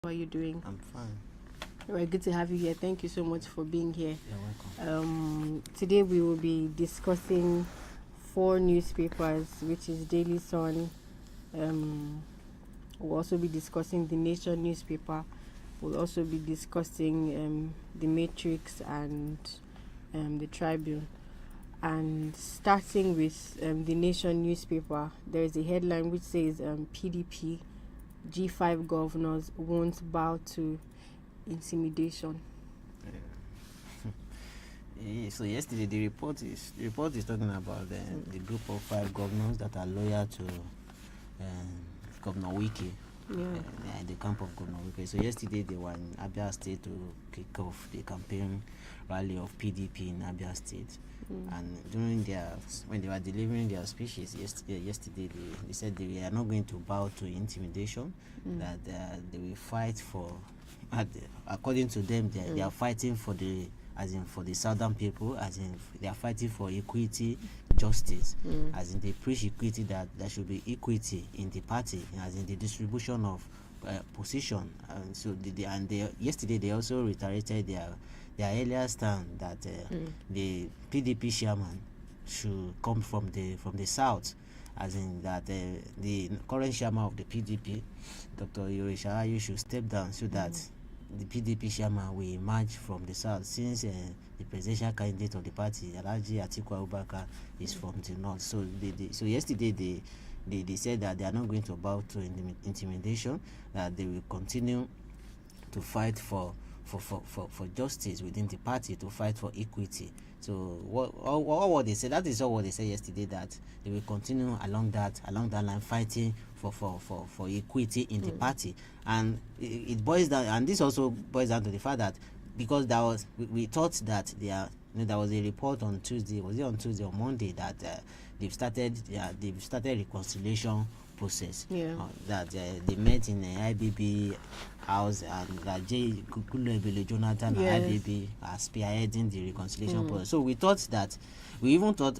How are you doing? I'm fine. All right, good to have you here. Thank you so much for being here. You're welcome. Today we will be discussing four newspapers, which is Daily Sun. We'll also be discussing the Nation newspaper. We'll also be discussing the Matrix and the Tribune. And starting with the Nation newspaper, there is a headline which says PDP G5 governors won't bow to intimidation. So yesterday the report is talking about the group of 5 governors that are loyal to Governor Wike. The camp of Governor Wike. So yesterday they were in Abia State to kick off the campaign rally of PDP in Abia State. And when they were delivering their speeches yesterday, they said they are not going to bow to intimidation. That they will fight for. According to them, they are fighting for the southern people, as in they are fighting for equity, justice, as in they preach equity, that there should be equity in the party, as in the distribution of position. And so yesterday they also reiterated their earlier stand that the PDP chairman should come from the south, as in that the current chairman of the PDP, Dr. Yorisha Ayu, should step down so that the PDP chairman will emerge from the south, since the presidential candidate of the party, Alhaji Atiku Abubakar, is from the north. So so yesterday they said that they are not going to bow to intimidation, that they will continue to fight for justice within the party, to fight for equity. So what they said, that is all what they said yesterday, that they will continue along that line, fighting for equity in the party. And it boils down, and this also boils down to the fact that, because we thought that there was a report on Tuesday, was it on Tuesday or Monday, that they've started reconciliation process. That they met in the IBB house, and that Goodluck Jonathan and IBB are spearheading the reconciliation process. So we even thought,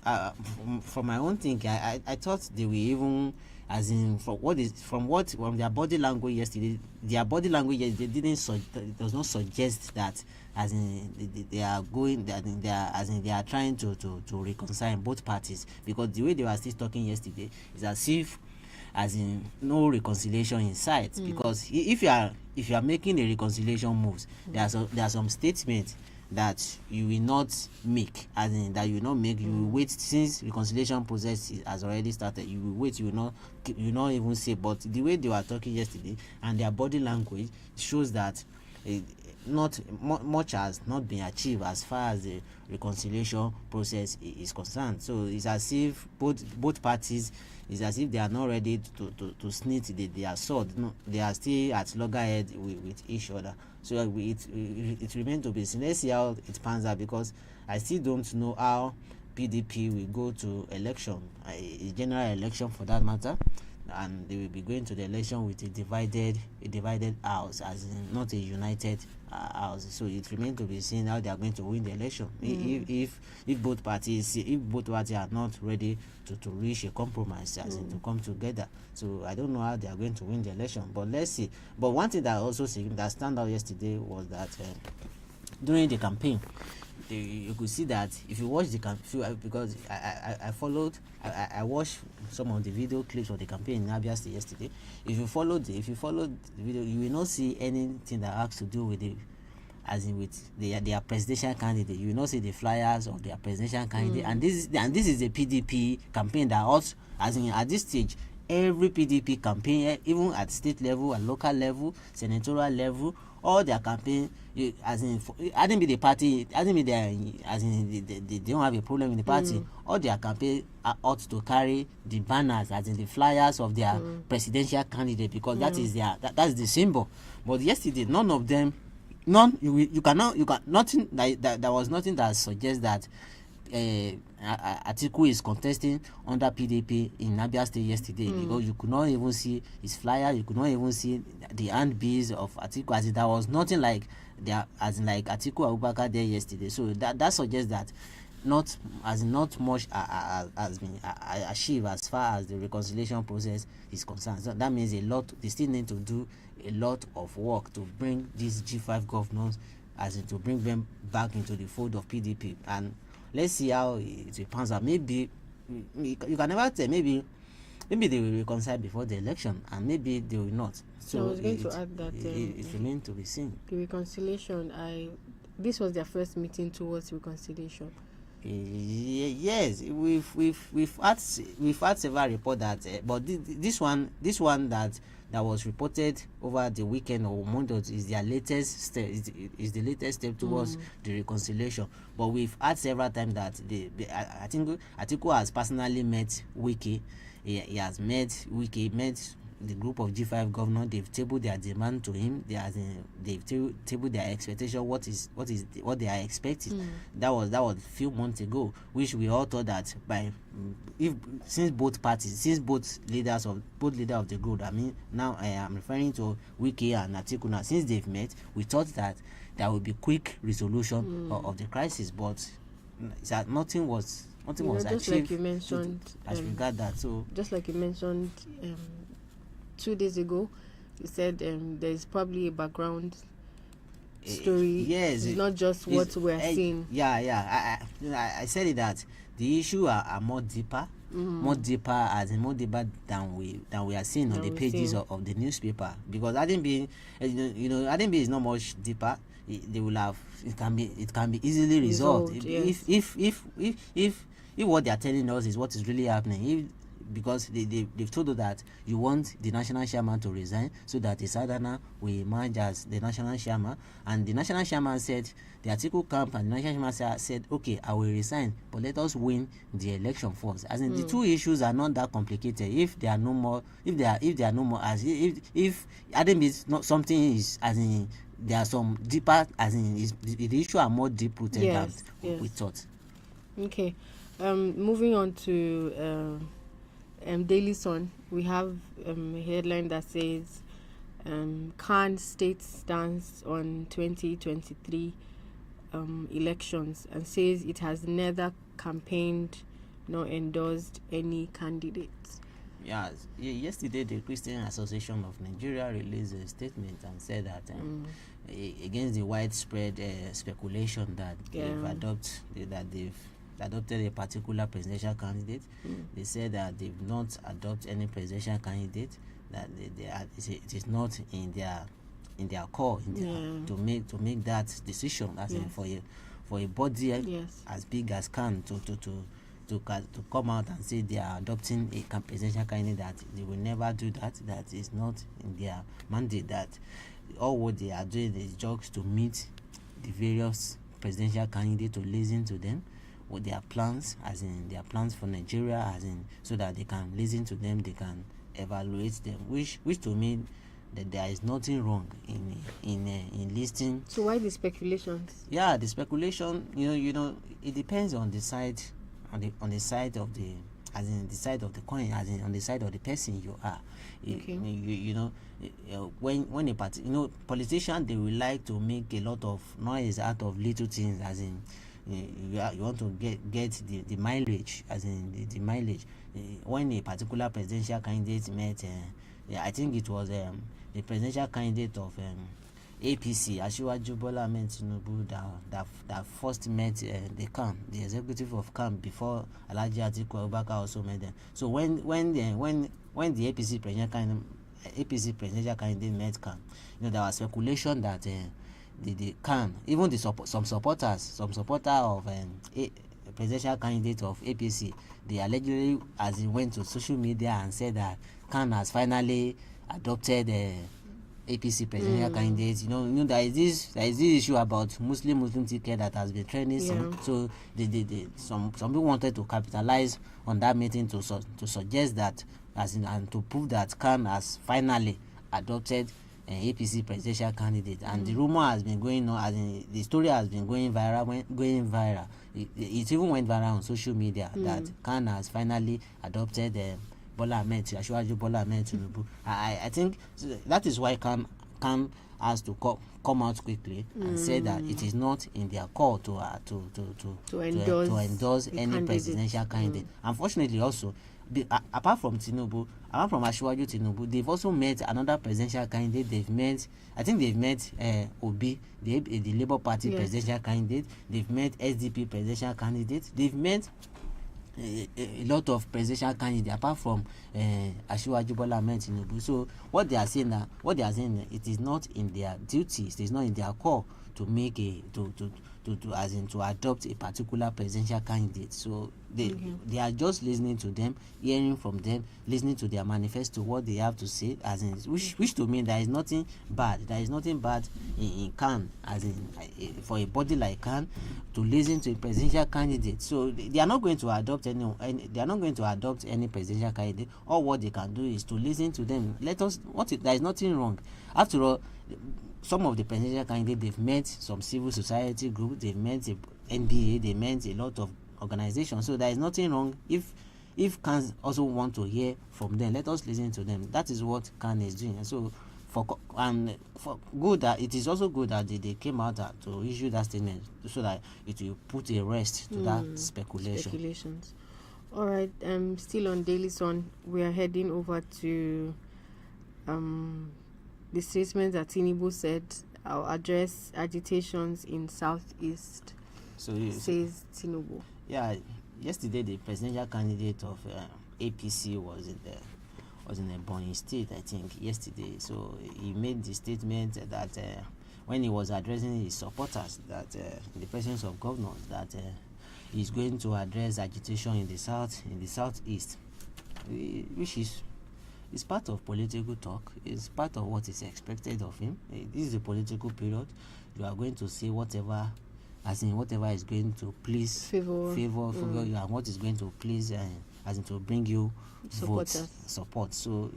from my own thinking, I thought they were even, as in from their body language yesterday, does not suggest that, as in they are going, that they are trying to reconcile both parties, because the way they were still talking yesterday is as if, as in, no reconciliation in sight. Because if you are making a reconciliation moves, there are some statements that you will not make, as in that you will not make. You will wait, since reconciliation process has already started. You will wait. You will not even say. But the way they were talking yesterday and their body language shows that not much has not been achieved as far as the reconciliation process is concerned. So it's as if both parties, it's as if they are not ready to snitch their sword. No, they are still at loggerhead with each other. So it remains to be seen. Let's see how it pans out, because I still don't know how PDP will go to election, a general election for that matter, and they will be going to the election with a divided house, as in not a united house. So it remains to be seen how they are going to win the election. If both parties are not ready to reach a compromise, as in to come together. So I don't know how they are going to win the election, but let's see. But one thing that also that stand out yesterday was that during the campaign, you could see that if you watch the campaign, because I watched some of the video clips of the campaign in Abia State yesterday. If you follow the video, you will not see anything that has to do with as in with their presidential candidate. You will not see the flyers of their presidential candidate. And this is a PDP campaign that also, as in at this stage, every PDP campaign, even at state level and local level, senatorial level, all their campaign, as in, I didn't be the party, I didn't be there, as in they don't have a problem in the party. All their campaign ought to carry the banners, as in the flyers of their presidential candidate, because that is that's the symbol. But yesterday, none of them, nothing that there was nothing that suggests that Atiku is contesting under PDP in Abia State yesterday, because you could not even see his flyer, you could not even see the handbills of Atiku, as in there was nothing like there, as in like Atiku Abubakar there yesterday. So that suggests that not much has been achieved as far as the reconciliation process is concerned. So that means they still need to do a lot of work to bring these G5 governors, as in to bring them back into the fold of PDP. And let's see how it pans out. Maybe you can never tell. Maybe they will reconcile before the election, and maybe they will not. So I was going to add that it remains to be seen. The reconciliation, this was their first meeting towards reconciliation. Yes, we've had several reports that, but this one that was reported over the weekend or Monday is their latest step. Is the latest step towards the reconciliation. But we've had several times that I think Atiku has personally met Wike. He has met Wike, met the group of G5 governors. They've tabled their demand to him. They've tabled their expectation. What they are expecting. That was a few months ago, which we all thought that since both leaders of the group, I mean now I am referring to Wike and Atiku now, since they've met, we thought that there would be quick resolution of the crisis, but that nothing was just achieved, like you mentioned, as regard that. So just like you mentioned 2 days ago, you said there is probably a background story. Yes, it's not just what we're seeing. I said it that the issue are more deeper, more deeper than we are seeing on the pages of the newspaper. Because Adinbi is not much deeper. It can be easily resolved yes. if what they are telling us is what is really happening. Because they've told us that you want the national chairman to resign so that Isadana will emerge as the national chairman, and the national chairman said, the Atiku camp and the national chairman said, okay, I will resign, but let us win the election first. As in the two issues are not that complicated. If there are no more, as if Adam is not something is as in there are some deeper, as in the issue are more deep rooted than we thought. Okay, moving on to Daily Sun, we have a headline that says Khan states stance on 2023 elections and says it has neither campaigned nor endorsed any candidates. Yes, yesterday the Christian Association of Nigeria released a statement and said that against the widespread speculation that they've adopted a particular presidential candidate. They said that they've not adopted any presidential candidate, that it is not in their core to make that decision, as in for a body as big as Khan to come out and say they are adopting a presidential candidate, that they will never do that. That is not in their mandate. That all what they are doing is just to meet the various presidential candidates, to listen to them with their plans, as in their plans for Nigeria, as in so that they can listen to them, they can evaluate them, which to me that there is nothing wrong in listening. So why the speculations? Yeah, the speculation, it depends on the side, on the side of the, as in the side of the coin, as in on the side of the person you are. Okay. When a party, politicians, they will like to make a lot of noise out of little things, as in you want to get the mileage, as in the mileage. When a particular presidential candidate met, I think it was the presidential candidate of APC, Asiwaju Bola Ahmed Tinubu, that first met the executive of CAMP, before Alhaji Atiku Abubakar also met them. So when the APC presidential candidate met CAMP, there was speculation that the CAN, even some supporters of a presidential candidate of APC, they allegedly, as he went to social media and said that CAN has finally adopted APC presidential candidates. There is this issue about Muslim ticket that has been trending. So some people wanted to capitalize on that meeting to suggest that, as in, and to prove that CAN has finally adopted APC presidential candidate, and the rumor has been going on, as in the story has been going viral. It even went viral on social media that Khan has finally adopted Bola Ahmed Tinubu. I think that is why Khan has to come out quickly and say that it is not in their call to endorse any presidential candidate. Unfortunately, also, apart from Tinubu, apart from Asiwaju Tinubu, they've also met another presidential candidate. They've met Obi, the Labour Party presidential candidate. They've met SDP presidential candidate. They've met a lot of presidential candidates apart from Asiwaju Bola Ahmed Tinubu. So what they are saying, it is not in their duties, it is not in their call to make to adopt a particular presidential candidate. So they are just listening to them, hearing from them, listening to their manifesto, what they have to say, which to me there is nothing bad. There is nothing bad in CAN, for a body like CAN to listen to a presidential candidate. So they are not going to adopt any presidential candidate. All what they can do is to listen to them. There is nothing wrong. After all, some of the presidential candidates, they've met some civil society group, they've met the NBA, they met a lot of organizations. So there is nothing wrong if CAN also want to hear from them. Let us listen to them. That is what CAN is doing. So it is also good that they came out to issue that statement so that it will put a rest to that speculations. All right. Still on Daily Sun, we are heading over to the statement that Tinubu said, "I'll address agitations in Southeast," says Tinubu. Yeah, yesterday the presidential candidate of APC was in Ebonyi State, I think, yesterday. So he made the statement that when he was addressing his supporters, that in the presence of governors, that he's going to address agitation in the southeast, which is part of political talk. It's part of what is expected of him. This is a political period. You are going to say whatever is going to please favor you, and what is going to please to bring you support. So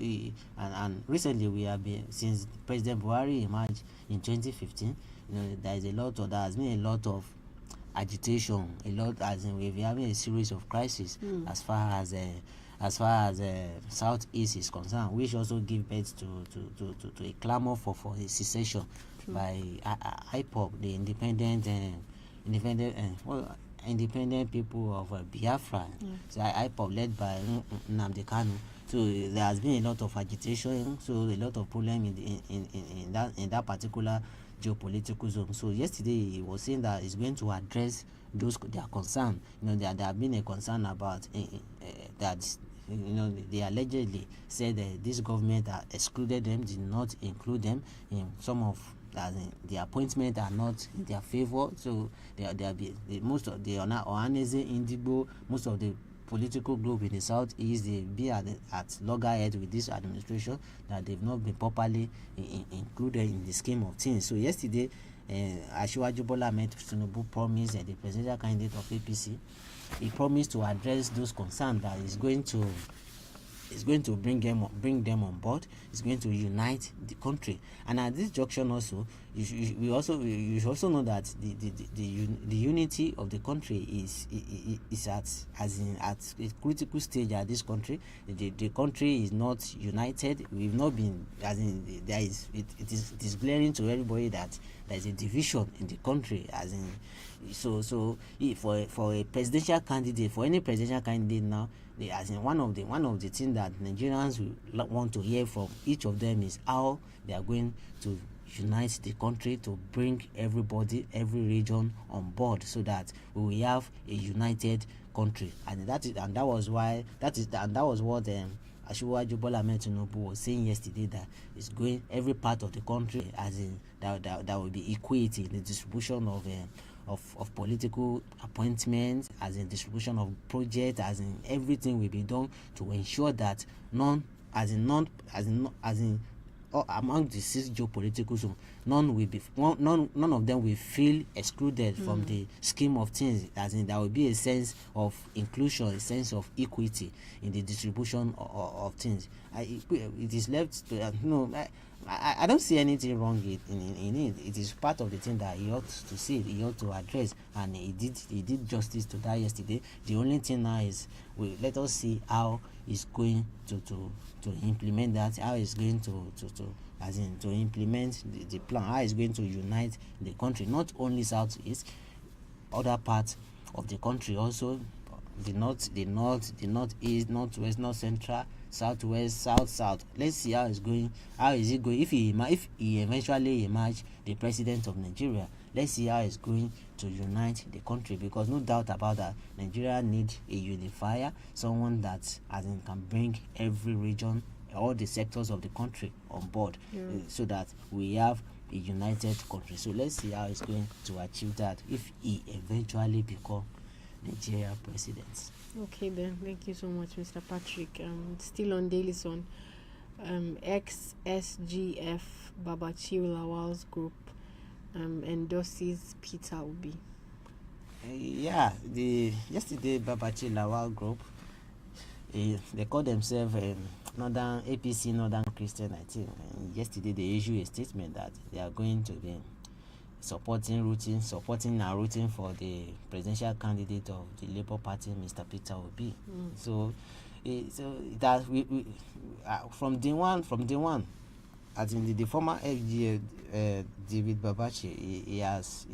and recently we have been, since President Buhari emerged in 2015, there has been a lot of agitation, we've been having a series of crises as far as Southeast is concerned, which also give birth to a clamor for a secession by IPOB, the independent people of Biafra. So IPOB led by Nnamdi Kanu. So there has been a lot of agitation, so a lot of problem in that particular geopolitical zone. So yesterday he was saying that he's going to address their concern. There have been a concern about that. They allegedly said that this government excluded them, did not include them in some of the appointments are not in their favor. So most of the Ohanaeze Ndigbo, most of the political group in the southeast, they be at loggerhead with this administration, that they've not been properly included in the scheme of things. So yesterday, Asiwaju Bola Ahmed Tinubu promised, the presidential candidate of APC, he promised to address those concerns, that is going to bring them on board. It's going to unite the country. And at this junction also, you should also know that the unity of the country is at a critical stage at this country. The country is not united. We've not been, it is glaring to everybody that there is a division in the country, for a presidential candidate, for any presidential candidate now, one of the things that Nigerians will want to hear from each of them is how they are going to unite the country, to bring everybody, every region on board, so that we will have a united country. And that was what Asiwaju Bola Ahmed Tinubu was saying yesterday, that it's going every part of the country, that will be equity in the distribution of political appointments, as in distribution of projects, as in everything will be done to ensure that among the six geopolitical zones, none of them will feel excluded from the scheme of things, as in there will be a sense of inclusion, a sense of equity in the distribution of things. It is left to I don't see anything wrong in it. It is part of the thing that he ought to see, he ought to address, and he did justice to that yesterday. The only thing now is, let us see how he's going to implement that, how he's going to as in to implement the plan, how it's going to unite the country, not only southeast, other parts of the country also, the northeast, northwest, north central, southwest, south. Let's see how it's going. How is it going? If he eventually emerge the president of Nigeria, let's see how it's going to unite the country, because no doubt about that, Nigeria needs a unifier, someone that as in can bring every region, all the sectors of the country on board, so that we have a united country. So let's see how it's going to achieve that if he eventually become Nigeria president. Okay then, thank you so much, Mr. Patrick. Still on Daily Sun, ex-SGF Babachir Lawal's group endorses Peter Obi. The yesterday Babachir Lawal group, they call themselves Northern APC, Northern Christian, I think. Yesterday they issued a statement that they are going to be supporting and rooting for the presidential candidate of the Labour Party, Mr. Peter Obi. So that we from day one, as in the former FGA, David Babachir, he has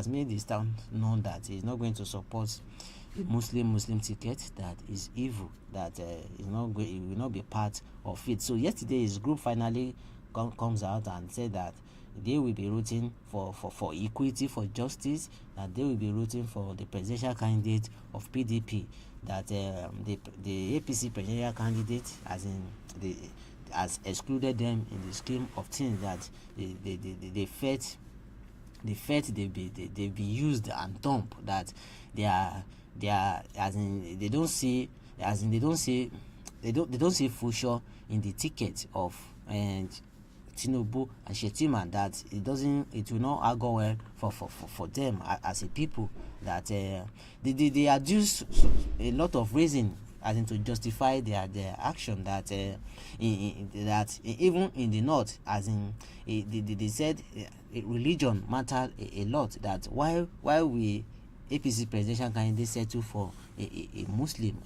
made his stand known that he is not going to support a Muslim ticket, that is evil, that he will not be part of it. So yesterday his group finally comes out and said that they will be rooting for equity, for justice, that they will be rooting for the presidential candidate of PDP, that the APC presidential candidate has excluded them in the scheme of things, that they felt they be used and dumped, that they are as in they don't see future in the ticket of Tinubu and Shettima, that it will not go well for them as a people, that they adduce a lot of reason as in to justify their action, that that even in the north, as in they said religion matter a lot, that why we APC presidential candidate settle for a Muslim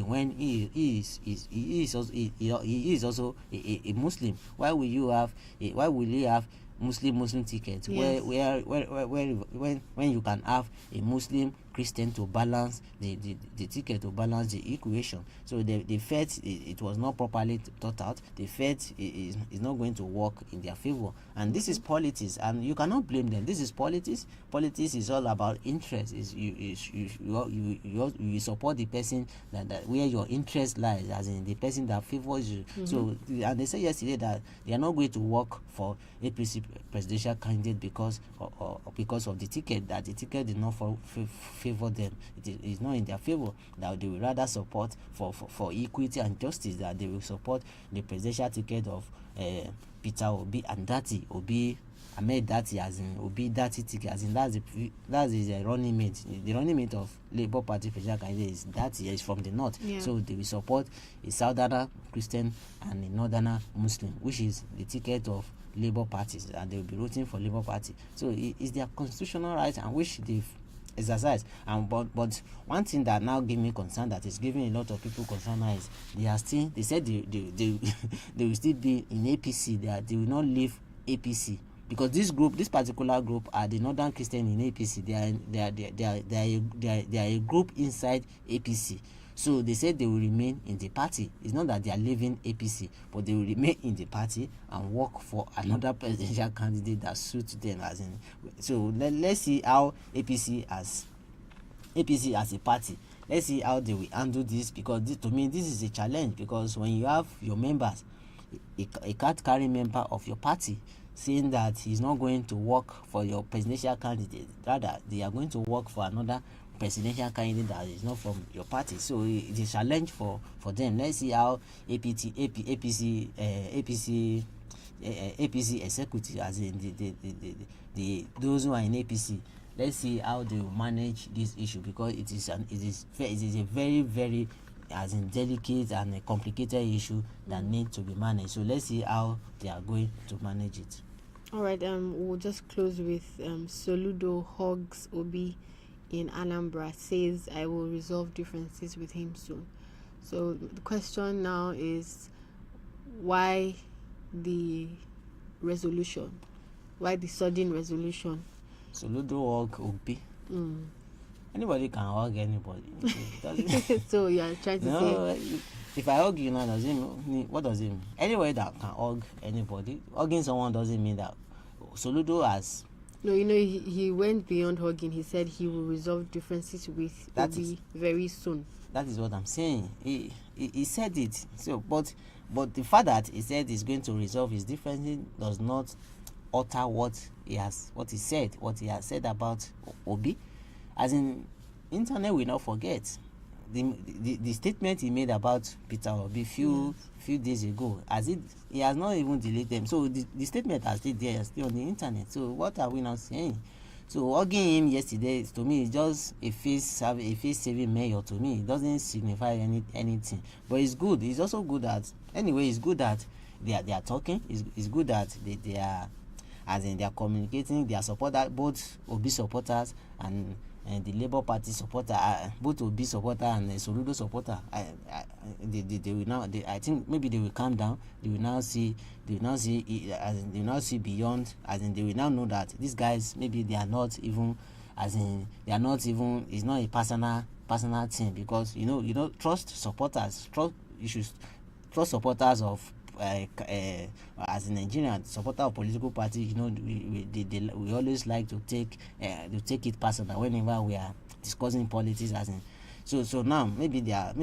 when he is also a Muslim. Why will you have Muslim ticket, Yes. where when you can have a Muslim Christian to balance the ticket, to balance the equation? So they felt it was not properly thought out. They felt it is not going to work in their favor, and this is politics, and you cannot blame them. This is politics. Politics is all about interest. You support the person that where your interest lies, as in the person that favors you. So, and they said yesterday that they are not going to work for APC presidential candidate because of the ticket, that the ticket did not favor them. It is not in their favor, that they will rather support for equity and justice, that they will support the presidential ticket of Peter Obi and Dati Obi, Ahmed Dati, as in Obi Dati ticket, as in that's the running mate. The running mate of Labour Party presidential candidate is Dati, is from the north. So they will support a southerner Christian and a northerner Muslim, which is the ticket of Labour parties, and they will be rooting for Labour Party. So it's their constitutional right, and which they've exercised. But one thing that now give me concern, that is giving a lot of people concern now, is they said they will still be in APC, that they will not leave APC, because this particular group are the Northern Christian in APC. They are a group inside APC. So they said they will remain in the party. It's not that they are leaving APC, but they will remain in the party and work for another presidential candidate that suits them. As in, so let's see how APC as a party, let's see how they will handle this, because to me this is a challenge, because when you have your members, a card-carrying member of your party saying that he's not going to work for your presidential candidate, rather they are going to work for another presidential candidate that is not from your party. So it's a challenge for them. Let's see how APC executive, as in the those who are in APC, let's see how they will manage this issue, because it is a very, very, as in, delicate and a complicated issue that needs to be managed. So let's see how they are going to manage it. All right, we'll just close with Soludo hugs Obi in Anambra, says I will resolve differences with him soon. So the question now is why the resolution? Why the sudden resolution? Soludo hug Obi. Mm. Anybody can hug anybody. Doesn't So you are trying to say, if I hug you now, does it mean, what does it mean? Anybody that can hug anybody, hugging someone doesn't mean that Soludo has. no, he went beyond hugging. He said he will resolve differences with Obi very soon. That is what I'm saying. He said it. So, but the fact that he said he's going to resolve his differences does not alter what he has said about Obi. As in, internet will not forget the statement he made about Peter Obi few days ago. As it, he has not even deleted them. So the statement are still there, still on the internet. So what are we now saying? So hugging him yesterday, to me, is just a face saving measure. To me, it doesn't signify anything. But it's good. It's also good that it's good that they are talking. It's good that they are, as in, they are communicating. They are supporters, both Obi supporters and the Labour Party supporter, both Obi supporter and Soludo supporter. They will now. I think maybe they will calm down. They will now see. They will now see. As in, they will now see beyond. As in, they will now know that these guys, maybe they are not even. As in, they are not even. It's not a personal thing, because trust supporters. You should trust supporters of. As a Nigerian supporter of political party, we always like to take it personal whenever we are discussing politics. As in, so now maybe they are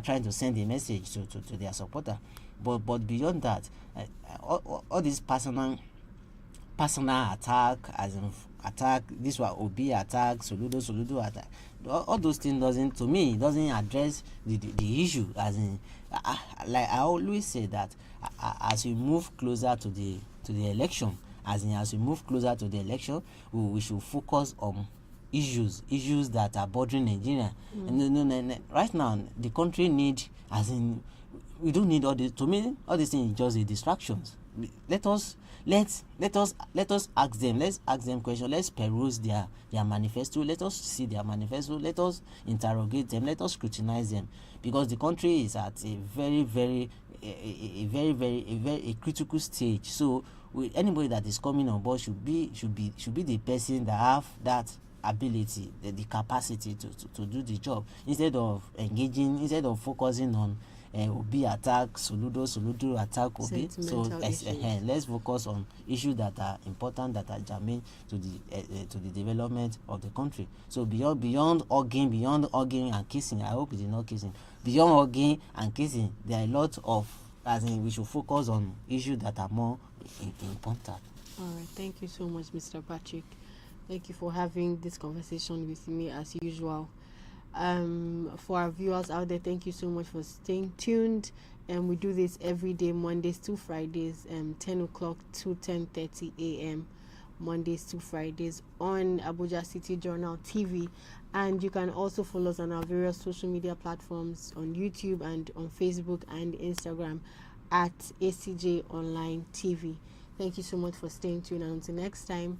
trying to send a message to their supporter, but beyond that, all this personal attack, as in attack, this was Obi attack, Soludo attack, all those things doesn't address the issue. As in, like I always say that as we move closer to the election, as we move closer to the election, we should focus on issues that are bothering Nigeria. And right now the country need, as in, we don't need all this. To me, all these things is just a distractions. Let us ask them. Let's ask them questions. Let's peruse their manifesto. Let us see their manifesto. Let us interrogate them. Let us scrutinize them, because the country is at a very critical stage. So anybody that is coming on board should be the person that have that ability, the capacity to do the job, instead of focusing on Obi attack Soludo attack Obi. So let's focus on issues that are important, that are germane to the development of the country. So beyond hugging and kissing, I hope it is not kissing. Beyond hugging and kissing, there are a lot of, as in, we should focus on issues that are more important. All right, thank you so much, Mr. Patrick. Thank you for having this conversation with me as usual. For our viewers out there, thank you so much for staying tuned. And we do this every day, Mondays to Fridays, 10 o'clock to 10:30 a.m. Mondays to Fridays on Abuja City Journal TV. And you can also follow us on our various social media platforms on YouTube and on Facebook and Instagram at ACJ Online TV. Thank you so much for staying tuned. And until next time,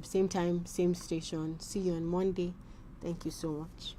same station. See you on Monday. Thank you so much.